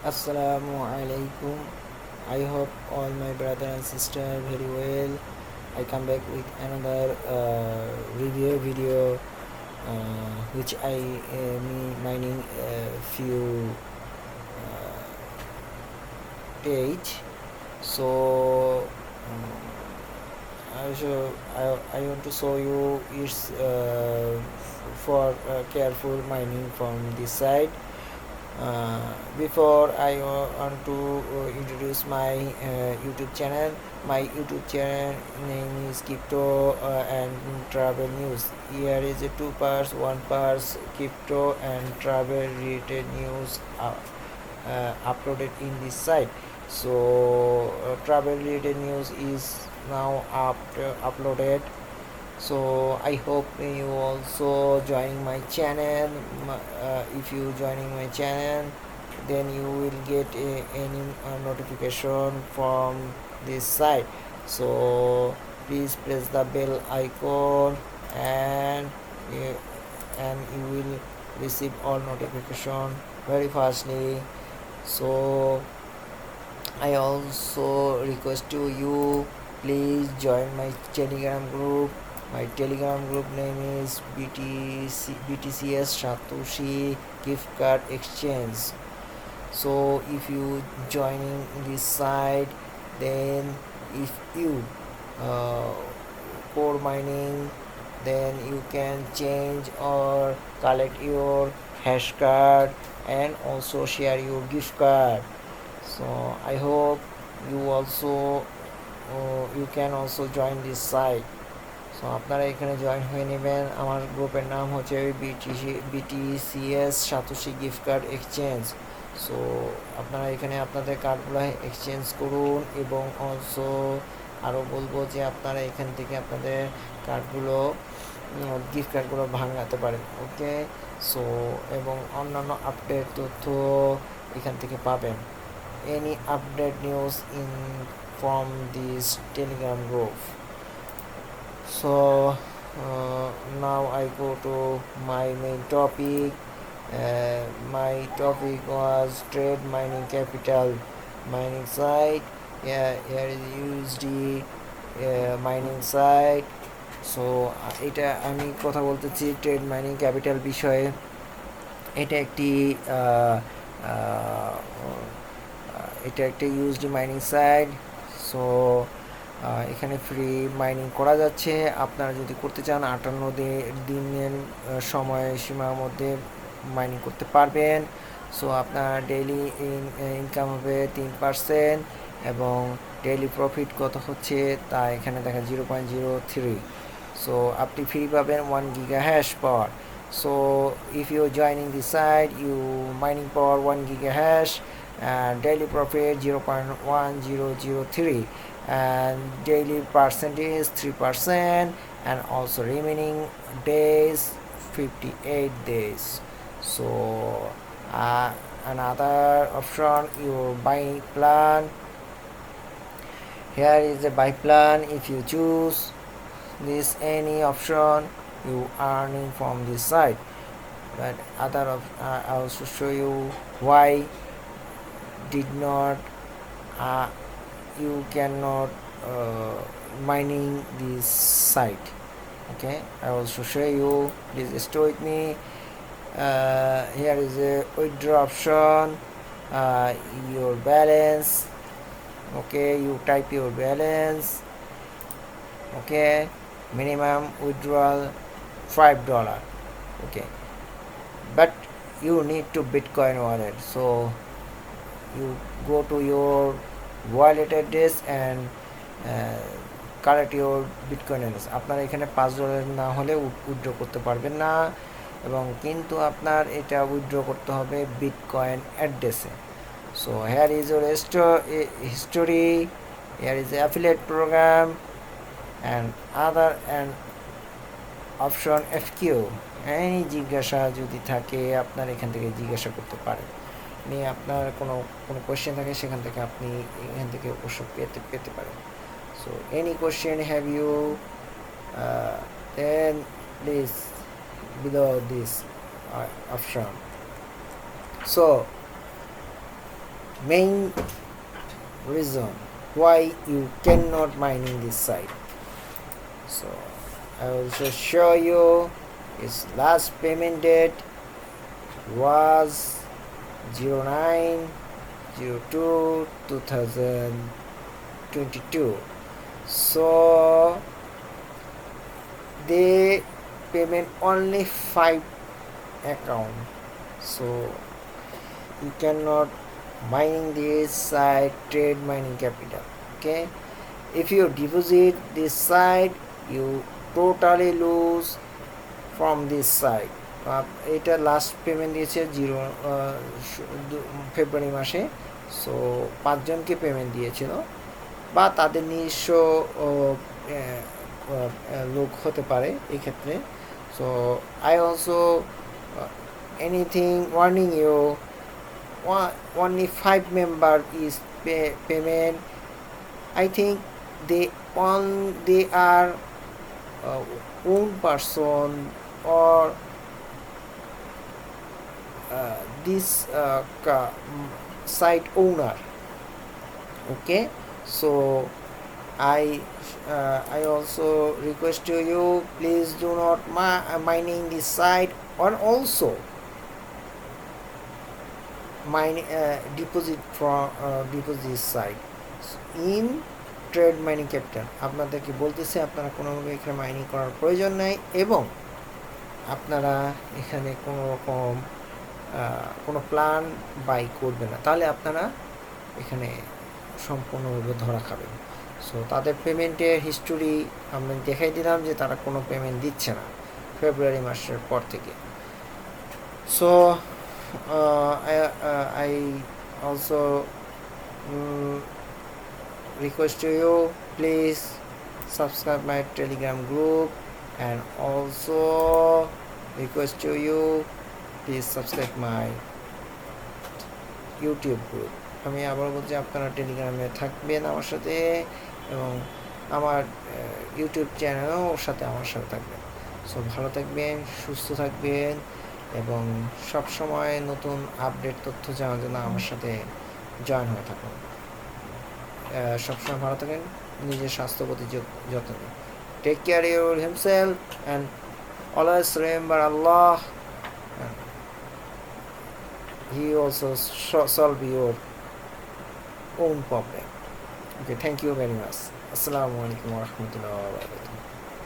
Assalamu alaikum. I hope all my brother and sister very well. I come back with another review video, which I me mining a few page. So I want to show you it's for careful mining from this side. Before I want to introduce my YouTube channel. My YouTube channel name is Crypto and Travel News. Here is a two parts. One part crypto and travel related news uploaded in this site. So travel related news is now uploaded. So I hope you also joining my channel. If you joining my channel, then you will get any notification from this site. So please press the bell icon, and you, you will receive all notification very fastly. So I also request to you, please join my Telegram group. My Telegram group name is BTCS Satoshi Gift Card Exchange. So if you joining this site, then if you core mining, then you can change or collect your hash card and also share your gift card. So I hope you can also join this site. So আপনারা এখানে join হয়ে নেবেন। আমার গ্রুপের নাম হচ্ছে BTCs satoshi gift card exchange. So আপনারা এখানে আপনাদের কার্ডগুলো এক্সচেঞ্জ করুন, এবং অলসো আরও বলবো যে আপনারা এখান থেকে আপনাদের কার্ডগুলো গিফট কার্ডগুলো ভাঙাতে পারেন। ওকে, সো এবং অন্যান্য আপডেট তথ্য এখান থেকে পাবেন। Any update news in from this Telegram group. So now I go to my main topic. My topic was trade mining capital mining site. Yeah, here is USD mining site. So এটা আমি কথা বলতেছি trade mining capital বিষয়ে। এটা একটি USD mining site. So এখানে free mining করা যাচ্ছে। আপনারা যদি করতে চান 58 দিনের সময়সীমার মধ্যে মাইনিং করতে পারবেন। সো আপনার ডেইলি ইনকাম হবে 3%, এবং ডেইলি প্রফিট কত হচ্ছে তা এখানে দেখা 0.03। সো আপনি ফ্রি পাবেন 1 giga hash power. So if you joining this site, you mining power 1 giga hash, daily profit 0.1003, and daily percentage 3%, and also remaining days 58 days. So another option, your buying plan. Here is the buy plan. If you choose this any option, you earning from this site. But other I also show you why did not you cannot mining this site. Okay, I also show you. Please stay with me. Here is a withdraw option, your balance. Okay, you type your balance. Okay, minimum withdrawal $5. Okay, but you need to Bitcoin wallet. So you go to your wallet address and collect your Bitcoin address. আপনার এখানে $5 না হলে withdraw করতে পারবেন না, এবং কিন্তু আপনার এটা উইথড্র করতে হবে বিটকয়েন অ্যাড্রেসে। So here is your history, hair is affiliate programme, and other and option FQ। এই জিজ্ঞাসা যদি থাকে আপনার এখান থেকে জিজ্ঞাসা করতে পারেন। নিয়ে আপনার কোনো কোয়েশ্চেন থাকে সেখান থেকে আপনি এখান থেকে অবশ্য পেতে পারেন। So any question have you, then please below this option. So main reason why you cannot mining this site. So I will just show you its last payment date was 09/02/2022. So they payment only 5 account, so you cannot mining this site trade mining capital. Okay, if you deposit this site you totally lose from this site. এটা last payment দিয়েছে ফেব্রুয়ারি মাসে। So 5 জনকে payment দিয়েছিল বা তাদের নিজস্ব লোক হতে পারে এই ক্ষেত্রে। So I also anything warning you, only 5 member is payment. I think they are own person or this site owner. Okay, so I also request to you, please do not mining this site, or also deposit from deposit site in trade mining capital. আপনাদেরকে বলতেছে আপনারা কোনোভাবে এখানে mining করার প্রয়োজন নাই এবং আপনারা এখানে কোনো রকম কোনো প্ল্যান বাই করবেন না, তাহলে আপনারা এখানে সম্পূর্ণভাবে ধরা খাবেন। সো তাদের পেমেন্টের হিস্টোরি আমি দেখাই দিলাম যে তারা কোনো পেমেন্ট দিচ্ছে না ফেব্রুয়ারি মাসের পর থেকে। So I also request to you, please subscribe my Telegram group, and also request to you, please subscribe my YouTube group. আমি আবার বলছি আপনারা টেলিগ্রামে থাকবেন আমার সাথে এবং আমার ইউটিউব চ্যানেলও ওর সাথে আমার সাথে থাকবেন। সো ভালো থাকবেন, সুস্থ থাকবেন এবং সব সময় নতুন আপডেট তথ্য জানার জন্য আমার সাথে জয়েন হয়ে থাকুন। সবসময় ভালো থাকেন, নিজের স্বাস্থ্য প্রতি যত্ন নিন। Take care your himself and always remember Allah, he also solve your own problem. Okay, thank you very much. আসসালামু আলাইকুম ওয়া রাহমাতুল্লাহি ওয়া বারাকাতুহু।